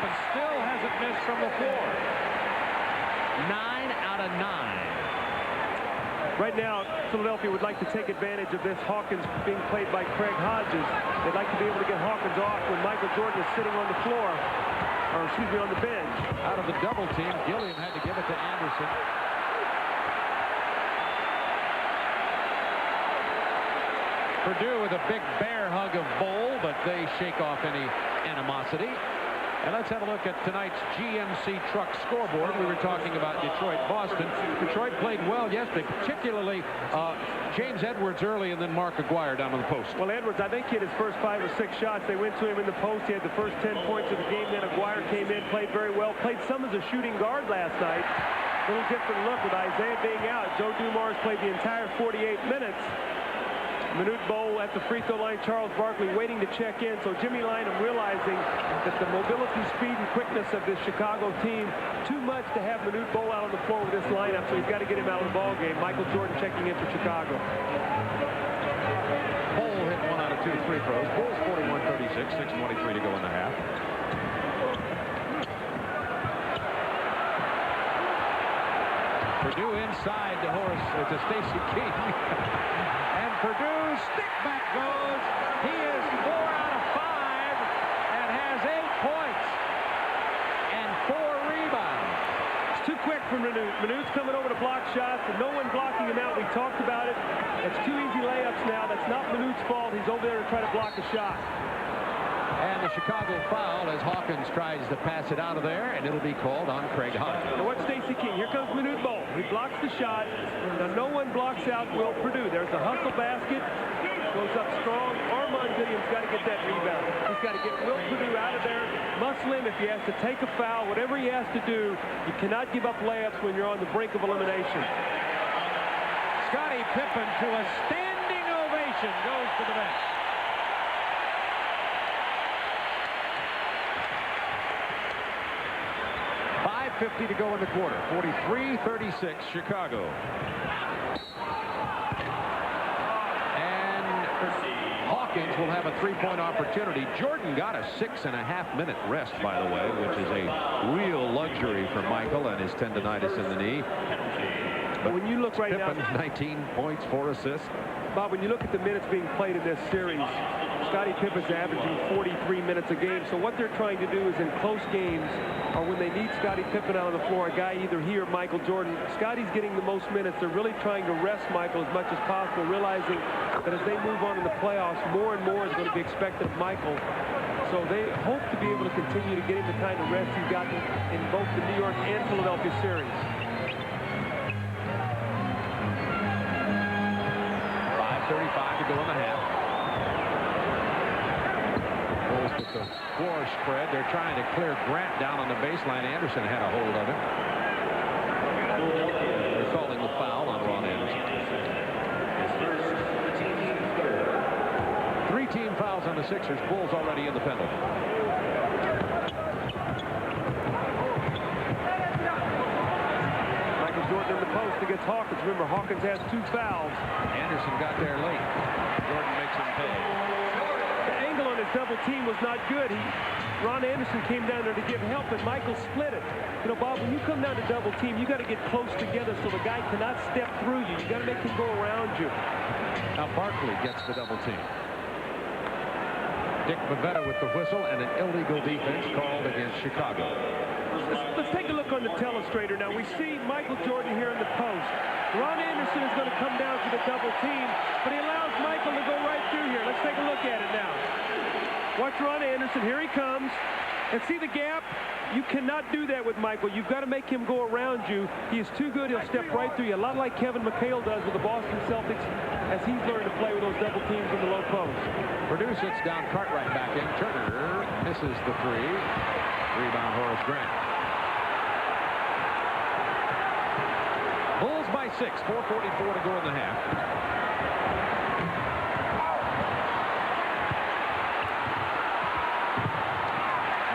and still hasn't missed from the floor. 9 out of 9. Right now, Philadelphia would like to take advantage of this Hawkins being played by Craig Hodges. They'd like to be able to get Hawkins off when Michael Jordan is sitting on the floor, or excuse me, on the bench. Out of the double team, Gilliam had to give it to Anderson. Purdue with a big bear hug of Bowl, but they shake off any animosity. And let's have a look at tonight's GMC Truck scoreboard. We were talking about Detroit-Boston. Detroit played well yesterday, particularly James Edwards early and then Mark Aguirre down on the post. Well, Edwards, I think he had his first 5 or 6 shots. They went to him in the post. He had the first 10 points of the game. Then Aguirre came in, played very well. Played some as a shooting guard last night. A little different look with Isaiah being out. Joe Dumars played the entire 48 minutes. Minute Bowl at the free throw line. Charles Barkley waiting to check in. So Jimmy Lynam realizing that the mobility, speed, and quickness of this Chicago team, too much to have Minute Bowl out on the floor with this lineup. So he's got to get him out of the ball game. Michael Jordan checking in for Chicago. Bowl hit 1 out of 2 free throws. Bulls 41-36, 6:23 to go in the half. Purdue inside to Stacey King. And Purdue stick back goes. He is 4 out of 5 and has 8 points and 4 rebounds. It's too quick for Minute. Minute's coming over to block shots and no one blocking him out. We talked about it. It's 2 easy layups now. That's not Minute's fault. He's over there to try to block a shot. And the Chicago foul as Hawkins tries to pass it out of there, and it'll be called on Craig Hodges. Now watch Stacey King. Here comes Minute Bowl. He blocks the shot. Now no one blocks out Will Purdue. There's a hustle basket. Goes up strong. Armand Williams got to get that rebound. He's got to get Will Purdue out of there. Muscle him if he has to take a foul. Whatever he has to do, you cannot give up layups when you're on the brink of elimination. Scottie Pippen to a standing ovation goes to the bench. .50 to go in the quarter. 43-36 Chicago. And Hawkins will have a 3-point opportunity. Jordan got a 6.5-minute rest, by the way, which is a real luxury for Michael and his tendonitis in the knee. But when you look right Pippen, now, 19 points, 4 assists. Bob, when you look at the minutes being played in this series, Scottie Pippen's averaging 43 minutes a game. So what they're trying to do is in close games, or when they need Scottie Pippen out on the floor, a guy either he or Michael Jordan, Scottie's getting the most minutes. They're really trying to rest Michael as much as possible, realizing that as they move on in the playoffs, more and more is going to be expected of Michael. So they hope to be able to continue to get him the kind of rest he's gotten in both the New York and Philadelphia series. 5:35 to go in the half. Bulls with the floor spread. They're trying to clear Grant down on the baseline. Anderson had a hold of it. They're calling the foul on Ron Anderson. 3 team fouls on the Sixers. Bulls already in the penalty. Michael Jordan in the post against Hawkins. Remember, Hawkins has 2 fouls. Anderson got there late. Jordan makes him pay. The angle on his double team was not good. Ron Anderson came down there to give help, and Michael split it. You know, Bob, when you come down to double team, you got to get close together so the guy cannot step through you. You got to make him go around you. Now Barkley gets the double team. Dick Bavetta with the whistle and an illegal defense called against Chicago. Let's take a look on the telestrator now. We see Michael Jordan here in the post. Ron Anderson is going to come down to the double team, but he allows Michael to go right through here. Let's take a look at it now. Watch Ron Anderson. Here he comes. And see the gap? You cannot do that with Michael. You've got to make him go around you. He is too good. He'll step right through you. A lot like Kevin McHale does with the Boston Celtics as he's learned to play with those double teams in the low post. Purdue sits down, Cartwright back in. Turner misses the 3. Rebound Horace Grant. Bulls by 6. 4:44 to go in the half.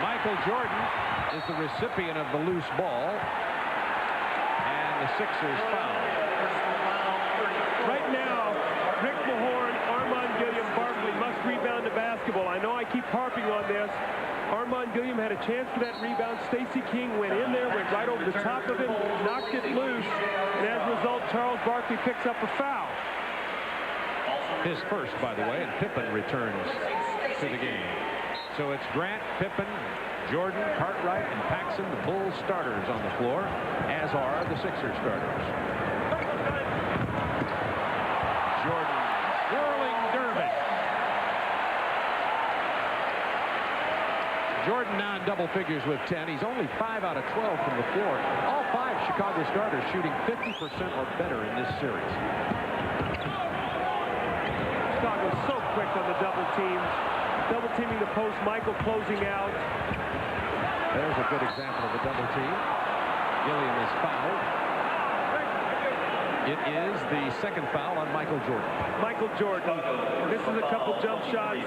Michael Jordan is the recipient of the loose ball, and the Sixers foul. Right now, Rick Mahorn, Armand Williams, Barkley must rebound the basketball. I know I keep harping on this. Armand Gilliam had a chance for that rebound. Stacey King went in there, went right over the top of him, knocked it loose, and as a result, Charles Barkley picks up a foul. His first, by the way, and Pippen returns to the game. So it's Grant, Pippen, Jordan, Cartwright, and Paxson, the Bulls starters on the floor, as are the Sixers starters. Jordan, whirling dervish. Jordan now in double figures with 10. He's only 5 out of 12 from the floor. All 5 Chicago starters shooting 50% or better in this series. Chicago's so quick on the double teams. Double teaming the post, Michael closing out. There's a good example of a double team. Gilliam is fouled. It is the second foul on Michael Jordan. Michael Jordan. This is a couple jump shots,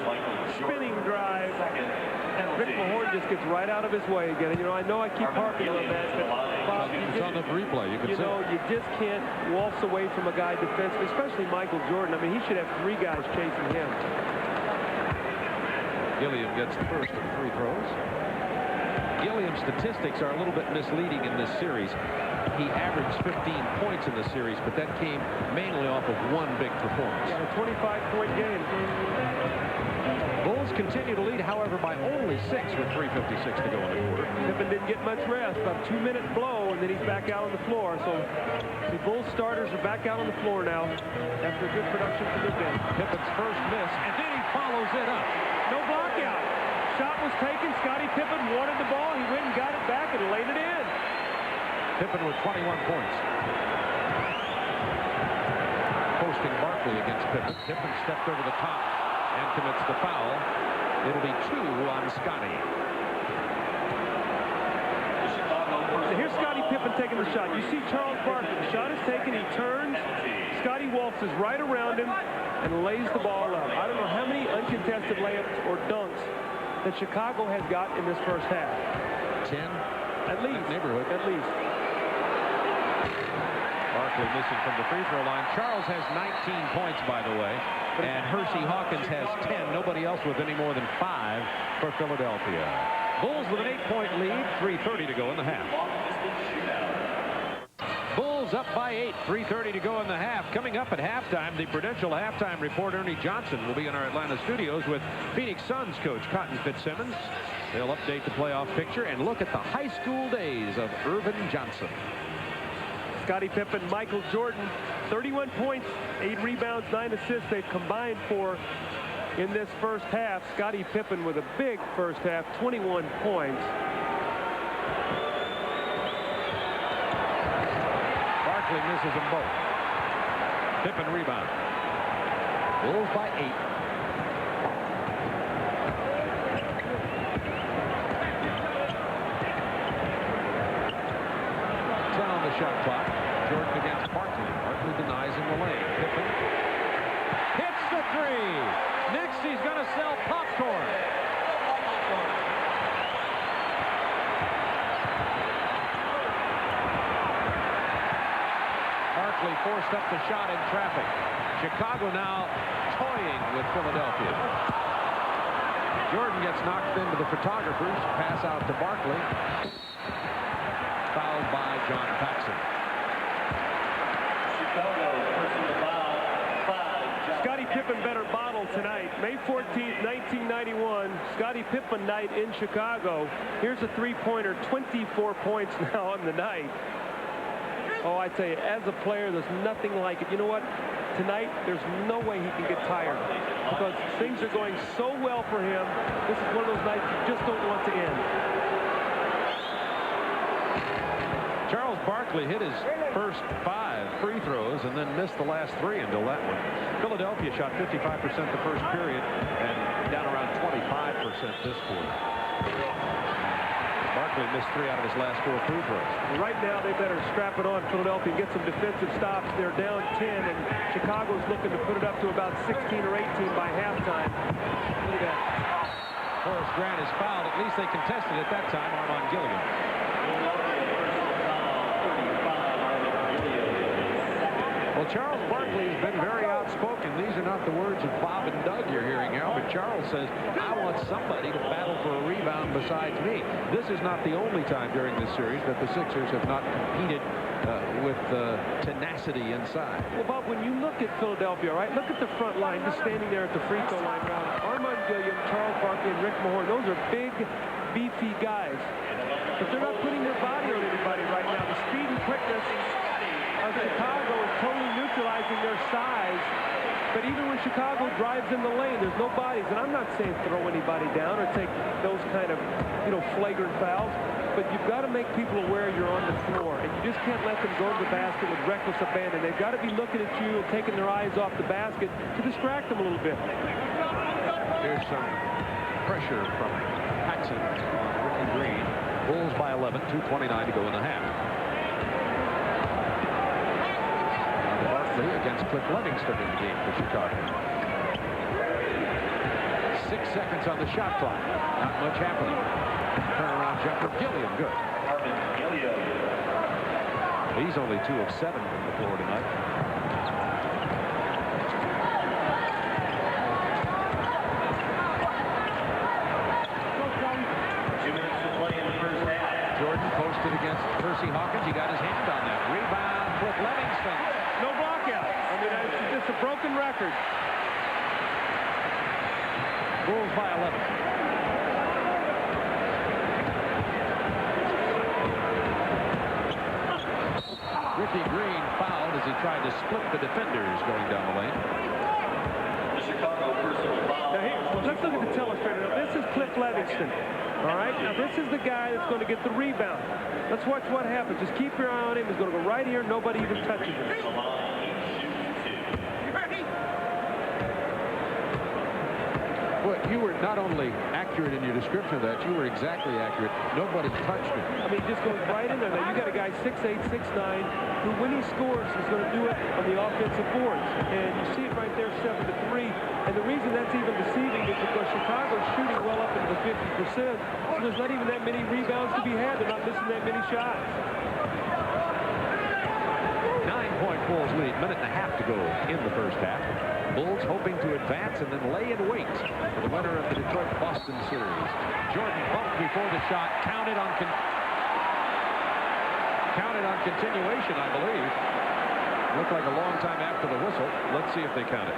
spinning drive, and Rick Mahorn just gets right out of his way again. And, you know, I know I keep harping on that, but Bob, it's on the replay. You know, you just can't waltz away from a guy defensively, especially Michael Jordan. I mean, he should have 3 guys chasing him. Gilliam gets the first of 3 throws. Gilliam's statistics are a little bit misleading in this series. He averaged 15 points in the series, but that came mainly off of 1 big performance. Yeah, a 25-point game. Bulls continue to lead, however, by only 6 with 3:56 to go in the quarter. Pippen didn't get much rest, about a 2-minute blow, and then he's back out on the floor. So the Bulls starters are back out on the floor now after a good production from the bench. Pippen's first miss, and then he follows it up. No block out. Shot was taken. Scottie Pippen wanted the ball. He went and got it back and laid it in. Pippen with 21 points. Posting Barkley against Pippen. Pippen stepped over the top and commits the foul. It'll be 2 on Scottie. Here's Scottie Pippen taking the shot. You see Charles Barkley. The shot is taken. He turns. Scottie waltzes right around him and lays the ball up. I don't know how many uncontested layups or dunks that Chicago has got in this first half. 10? At least. Neighborhood. At least. Barkley missing from the free throw line. Charles has 19 points, by the way, and Hershey Hawkins has 10. Nobody else with any more than 5 for Philadelphia. Bulls with an 8-point lead, 3:30 to go in the half. Bulls up by 8, 3:30 to go in the half. Coming up at halftime, the Prudential halftime report, Ernie Johnson, will be in our Atlanta studios with Phoenix Suns coach Cotton Fitzsimmons. They'll update the playoff picture and look at the high school days of Irvin Johnson. Scottie Pippen, Michael Jordan, 31 points, 8 rebounds, 9 assists they've combined for in this first half. Scottie Pippen with a big first half, 21 points. Barkley misses them both. Pippen rebound. Bulls by 8. Shot clock. Jordan against Barkley. Barkley denies him the lane. Pippen hits the 3. Next he's going to sell popcorn. Barkley forced up the shot in traffic. Chicago now toying with Philadelphia. Jordan gets knocked into the photographers. Pass out to Barkley. Fouled by John Paxson. Scottie Pippen better bottle tonight. May 14th, 1991. Scottie Pippen night in Chicago. Here's a 3-pointer, 24 points now on the night. Oh, I tell you, as a player, there's nothing like it. You know what? Tonight, there's no way he can get tired because things are going so well for him. This is one of those nights you just don't want to end. Charles Barkley hit his first 5 free throws and then missed the last 3 until that one. Philadelphia shot 55% the first period and down around 25% this quarter. Barkley missed 3 out of his last 4 free throws. Right now, they better strap it on Philadelphia and get some defensive stops. They're down 10, and Chicago's looking to put it up to about 16 or 18 by halftime. Look at that. Horace Grant is fouled. At least they contested at that time. Armand Gilliam. Well, Charles Barkley has been very outspoken. These are not the words of Bob and Doug you're hearing here, but Charles says, I want somebody to battle for a rebound besides me. This is not the only time during this series that the Sixers have not competed with tenacity inside. Well, Bob, when you look at Philadelphia, right, look at the front line, just standing there at the free throw line. Armand Gilliam, Charles Barkley, and Rick Mahorn, those are big, beefy guys. But they're not putting their body on anybody right now. The speed and quickness of Chicago is totally neutralizing their size. But even when Chicago drives in the lane, there's no bodies. And I'm not saying throw anybody down or take those kind of, flagrant fouls. But you've got to make people aware you're on the floor. And you just can't let them go to the basket with reckless abandon. They've got to be looking at you and taking their eyes off the basket to distract them a little bit. Here's some pressure from Paxson on Ricky Green. Bulls by 11, 2:29 to go in the half. Barkley against Cliff Livingston in the game for Chicago. 6 seconds on the shot clock. Not much happening. Turnaround jumper, Gilliam, good. He's only 2 of 7 from the floor tonight. Jordan posted against Percy Hawkins. He got his hand on that. Rebound, Cliff Livingston. No block out. I mean, it's just a broken record. Bulls by 11. Ricky Green fouled as he tried to split the defenders going down the lane. Now here, let's look at the telestrator. Now, this is Cliff Livingston. All right, now this is the guy that's going to get the rebound. Let's watch what happens. Just keep your eye on him. He's going to go right here. Nobody even touches him. Well, you were not only accurate in your description of that, you were exactly accurate. Nobody touched him. I mean, he just goes right in there. Now, you got a guy 6'8", 6'9", who, when he scores, is going to do it on the offensive boards. And you see it right there, 7-3. And the reason that's even deceiving is because Chicago's shooting well up into the 50%. So there's not even that many rebounds to be had. They're not missing that many shots. 9-point Bulls lead. Minute and a half to go in the first half. Bulls hoping to advance and then lay in wait for the winner of the Detroit-Boston series. Jordan bumped before the shot. Counted on continuation, I believe. Looked like a long time after the whistle. Let's see if they count it.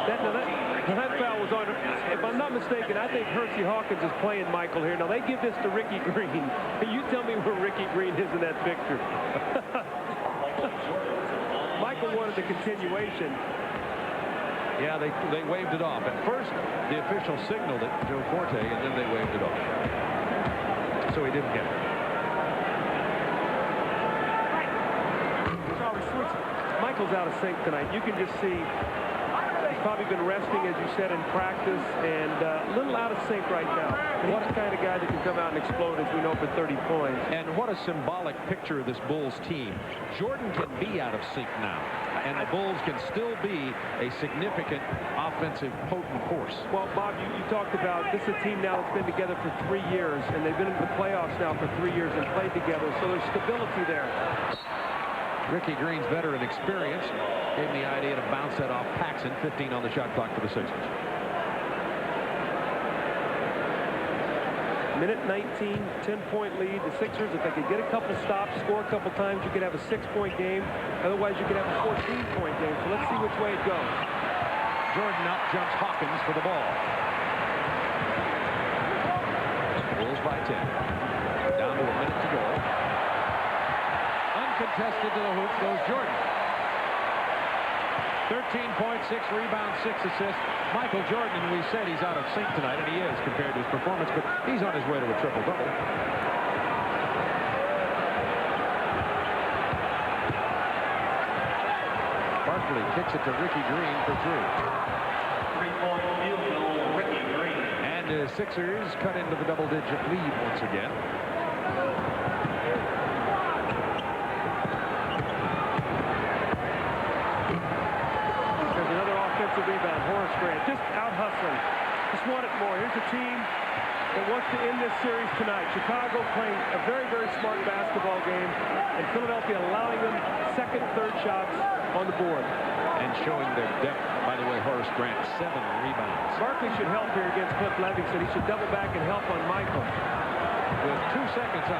That foul was on. If I'm not mistaken, I think Percy Hawkins is playing Michael here. Now, they give this to Ricky Green. You tell me where Ricky Green is in that picture. Michael wanted the continuation. Yeah, they waved it off. At first, the official signaled it, Joe Forte, and then they waved it off. So he didn't get it. Michael's out of sync tonight. You can just see he's probably been resting, as you said, in practice, and a little out of sync right now. And he's the kind of guy that can come out and explode, as we know, for 30 points. And what a symbolic picture of this Bulls team. Jordan can be out of sync now, and the Bulls can still be a significant offensive potent force. Well, Bob, you talked about this is a team now that's been together for 3 years, and they've been in the playoffs now for 3 years and played together, so there's stability there. Ricky Green's veteran experience gave him the idea to bounce that off Paxson. 15 on the shot clock for the Sixers. Minute 19, 10-point lead. The Sixers, if they could get a couple stops, score a couple times, you could have a 6-point game. Otherwise, you could have a 14-point game. So let's see which way it goes. Jordan out jumps Hawkins for the ball. Bulls by 10. Down to a minute to go. Uncontested to the hoop goes Jordan. 13 points, 6 rebounds, 6 assists. Michael Jordan, and we said he's out of sync tonight, and he is compared to his performance, but he's on his way to a triple-double. Barkley kicks it to Ricky Green for 3. 3-point field goal, Ricky Green. And the Sixers cut into the double-digit lead once again. Rebound, Horace Grant just out hustling. Just want it more. Here's a team that wants to end this series tonight. Chicago playing a very, very smart basketball game, and Philadelphia allowing them second, third shots on the board. And showing their depth. By the way, Horace Grant, 7 rebounds. Barkley should help here against Cliff Levingston. He should double back and help on Michael. With 2 seconds on